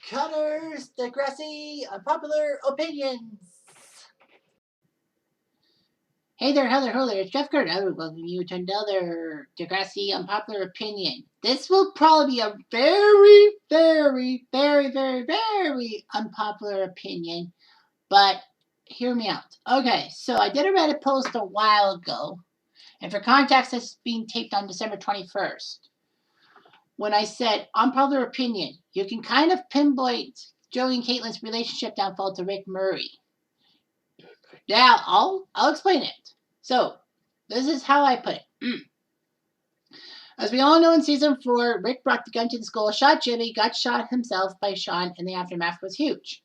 Cutters, Degrassi, unpopular opinions. Hey there, hello there, it's Jeff Curtin. I would welcome you to another Degrassi unpopular opinion. This will probably be a very unpopular opinion, but hear me out. Okay, so I did a Reddit post a while ago, and for context, this is being taped on December 21st. When I said unpopular opinion, you can kind of pinpoint Joey and Caitlyns' relationship downfall to Rick Murray. Now, I'll explain it. So, this is how I put it. As we all know, in season 4, Rick brought the gun to the school, shot Jimmy, got shot himself by Sean, and the aftermath was huge.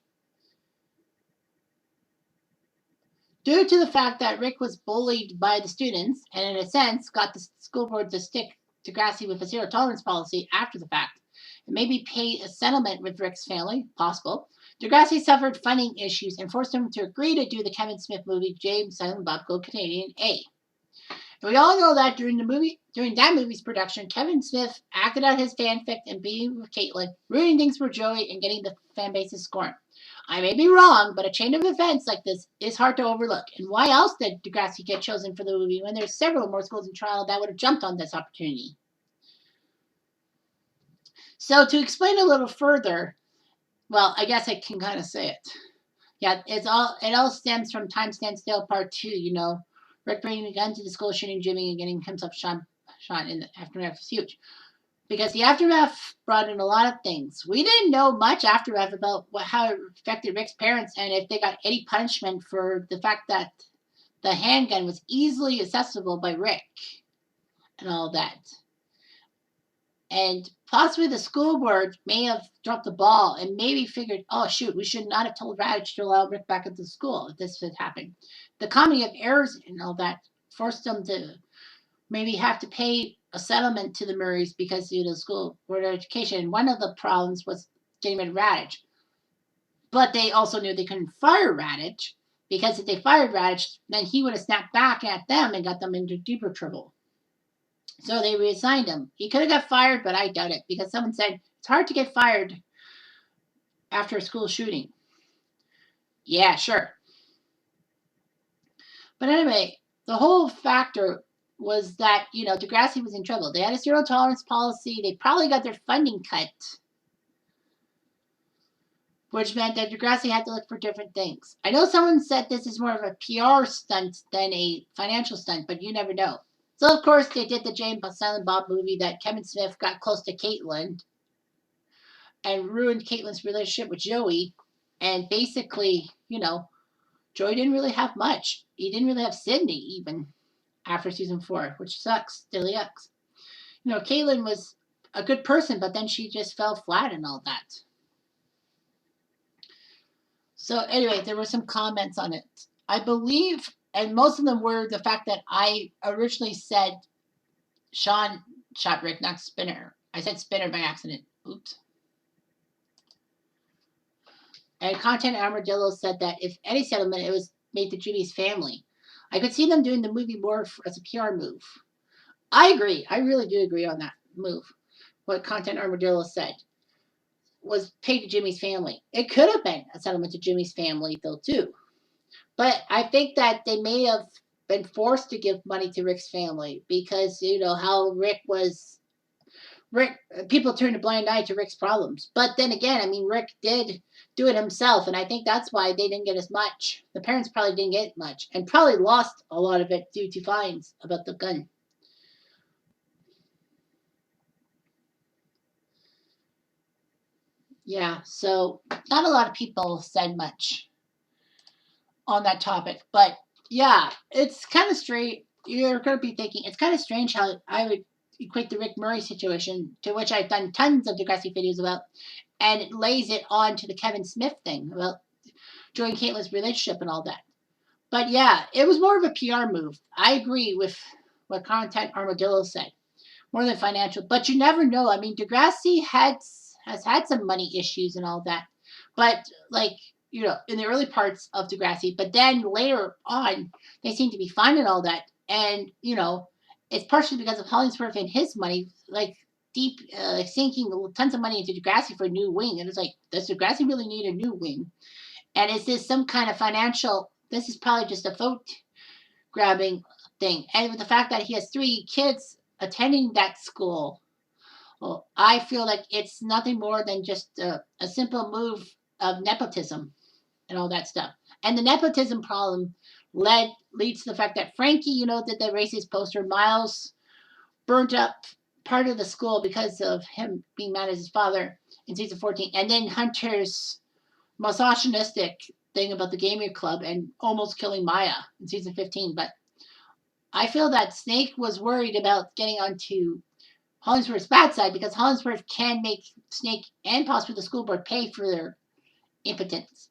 Due to the fact that Rick was bullied by the students, and in a sense got the school board to stick Degrassi with a zero tolerance policy after the fact, and maybe pay a settlement with Rick's family, possible, Degrassi suffered funding issues and forced him to agree to do the Kevin Smith movie James Silent Bob Go Canadian A. And we all know that during that movie's production, Kevin Smith acted out his fanfic and being with Caitlyn, ruining things for Joey and getting the fan base's scorn. I may be wrong, but a chain of events like this is hard to overlook. And why else did Degrassi get chosen for the movie when there's several more schools in trial that would have jumped on this opportunity? So to explain a little further, well, I guess I can kind of say it. Yeah, it all stems from Time Stands Still Part 2, you know. Rick bringing a gun to the school, shooting Jimmy, and getting himself shot in the aftermath was huge. Because the aftermath brought in a lot of things. We didn't know much aftermath about how it affected Rick's parents and if they got any punishment for the fact that the handgun was easily accessible by Rick and all that. And possibly the school board may have dropped the ball and maybe figured, oh shoot, we should not have told Radich to allow Rick back into school if this had happened. The comedy of errors and all that forced them to maybe have to pay a settlement to the Murrays because due to the school board of education. One of the problems was getting rid of Radich. But they also knew they couldn't fire Radich because if they fired Radich, then he would have snapped back at them and got them into deeper trouble. So they reassigned him. He could have got fired, but I doubt it because someone said it's hard to get fired after a school shooting. Yeah, sure. But anyway, the whole factor was that, you know, Degrassi was in trouble. They had a zero tolerance policy. They probably got their funding cut, which meant that Degrassi had to look for different things. I know someone said this is more of a PR stunt than a financial stunt, but you never know. So, of course, they did the James Silent Bob movie that Kevin Smith got close to Caitlyn and ruined Caitlyn's relationship with Joey. And basically, you know, Joey didn't really have much. He didn't really have Sydney, even, after season 4, which sucks. Still yucks. You know, Caitlyn was a good person, but then she just fell flat and all that. So, anyway, there were some comments on it. I believe... and most of them were the fact that I originally said Sean shot Rick, not Spinner. I said Spinner by accident. Oops. And Content Armadillo said that if any settlement, it was made to Jimmy's family. I could see them doing the movie more as a PR move. I agree. I really do agree on that move. What Content Armadillo said was paid to Jimmy's family. It could have been a settlement to Jimmy's family, though, too. But I think that they may have been forced to give money to Rick's family because, you know, how people turned a blind eye to Rick's problems. But then again, I mean, Rick did do it himself, and I think that's why they didn't get as much. The parents probably didn't get much and probably lost a lot of it due to fines about the gun. Yeah, so not a lot of people said much on that topic. But yeah, it's kind of strange. You're going to be thinking, it's kind of strange how I would equate the Rick Murray situation, to which I've done tons of Degrassi videos about, and it lays it on to the Kevin Smith thing about Joey and Caitlin's relationship and all that. But yeah, it was more of a PR move. I agree with what Content Armadillo said. More than financial. But you never know. I mean, Degrassi has had some money issues and all that. But, like, you know, in the early parts of Degrassi, but then later on, they seem to be fine and all that. And, you know, it's partially because of Hollingsworth and his money. Like, deep sinking tons of money into Degrassi for a new wing, and it's like, does Degrassi really need a new wing? And is this some kind of financial? This is probably just a vote grabbing thing. And with the fact that he has 3 kids attending that school, well, I feel like it's nothing more than just a simple move of nepotism and all that stuff. And the nepotism problem leads to the fact that Frankie, did the racist poster. Miles burnt up part of the school because of him being mad at his father in season 14. And then Hunter's misogynistic thing about the gaming club and almost killing Maya in season 15. But I feel that Snake was worried about getting onto Hollingsworth's bad side because Hollingsworth can make Snake and possibly the school board pay for their impotence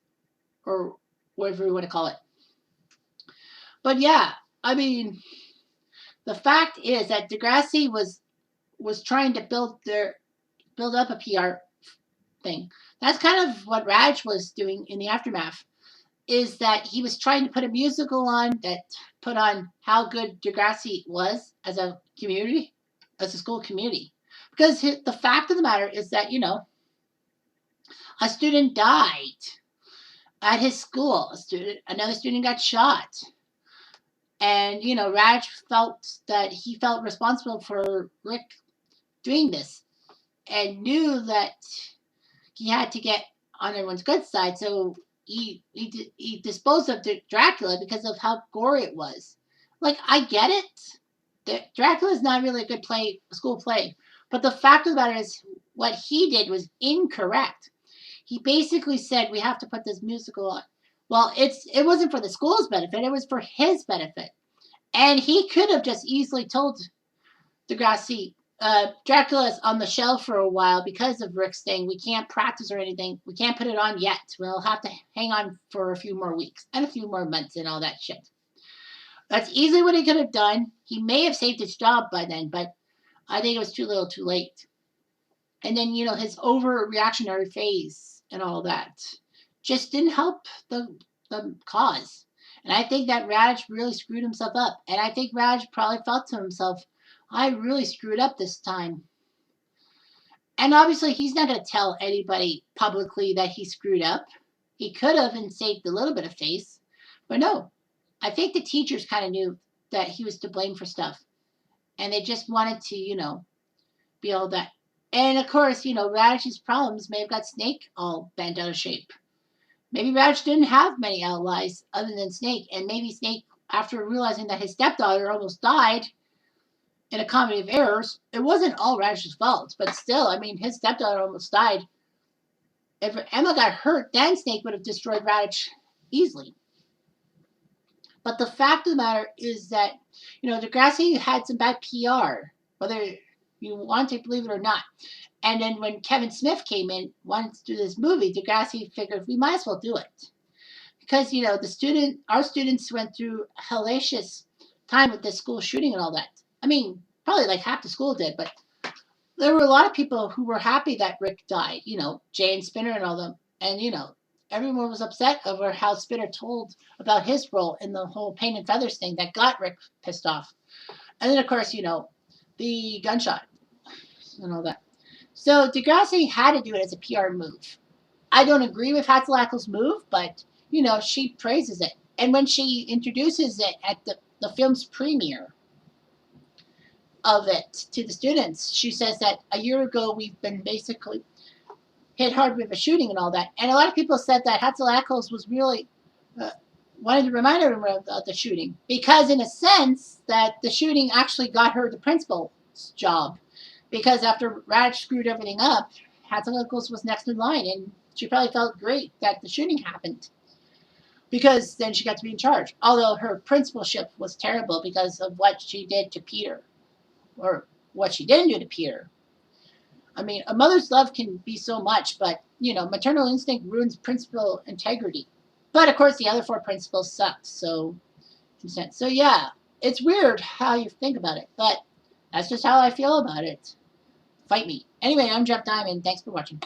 or whatever you want to call it. But yeah, I mean, the fact is that Degrassi was trying to build up a PR thing. That's kind of what Raj was doing in the aftermath. Is that he was trying to put a musical on that put on how good Degrassi was as a community, as a school community. Because the fact of the matter is that, a student died at his school. Another student got shot. And, Raj felt responsible for Rick doing this and knew that he had to get on everyone's good side. So he disposed of Dracula because of how gory it was. Like, I get it. Dracula is not really a good school play. But the fact of the matter is, what he did was incorrect. He basically said, we have to put this musical on. Well, it wasn't for the school's benefit. It was for his benefit. And he could have just easily told Degrassi, Dracula's on the shelf for a while because of Rick's thing. We can't practice or anything. We can't put it on yet. We'll have to hang on for a few more weeks and a few more months and all that shit. That's easily what he could have done. He may have saved his job by then, but I think it was too little too late. And then, his overreactionary phase and all that just didn't help the cause. And I think that Raj really screwed himself up. And I think Raj probably felt to himself, I really screwed up this time. And obviously, he's not going to tell anybody publicly that he screwed up. He could have and saved a little bit of face. But no, I think the teachers kind of knew that he was to blame for stuff. And they just wanted to, be all that. And of course, Raj's problems may have got Snake all bent out of shape. Maybe Raj didn't have many allies other than Snake. And maybe Snake, after realizing that his stepdaughter almost died in a comedy of errors, it wasn't all Raj's fault. But still, I mean, his stepdaughter almost died. If Emma got hurt, then Snake would have destroyed Raj easily. But the fact of the matter is that, Degrassi had some bad PR, whether you want to believe it or not. And then when Kevin Smith came in, wanted to do this movie, Degrassi figured we might as well do it. Because, our students went through a hellacious time with this school shooting and all that. I mean, probably like half the school did, but there were a lot of people who were happy that Rick died, Jay and Spinner and all them. And, everyone was upset over how Spinner told about his role in the whole Pain and Feathers thing that got Rick pissed off. And then, of course, the gunshot and all that. So Degrassi had to do it as a PR move. I don't agree with Hatzelako's move, but, she praises it. And when she introduces it at the film's premiere of it to the students, she says that a year ago we've been basically hit hard with a shooting and all that. And a lot of people said that Hatzelako's was really wanted to remind everyone of the shooting. Because in a sense, that the shooting actually got her the principal's job. Because after Raj screwed everything up, Hatzelako's was next in line. And she probably felt great that the shooting happened. Because then she got to be in charge. Although her principalship was terrible because of what she did to Peter. Or what she didn't do to Peter. I mean, a mother's love can be so much, but, maternal instinct ruins principal integrity. But, of course, the other 4 principals sucked, so yeah, it's weird how you think about it, but that's just how I feel about it. Fight me. Anyway, I'm Jeff Diamond. Thanks for watching.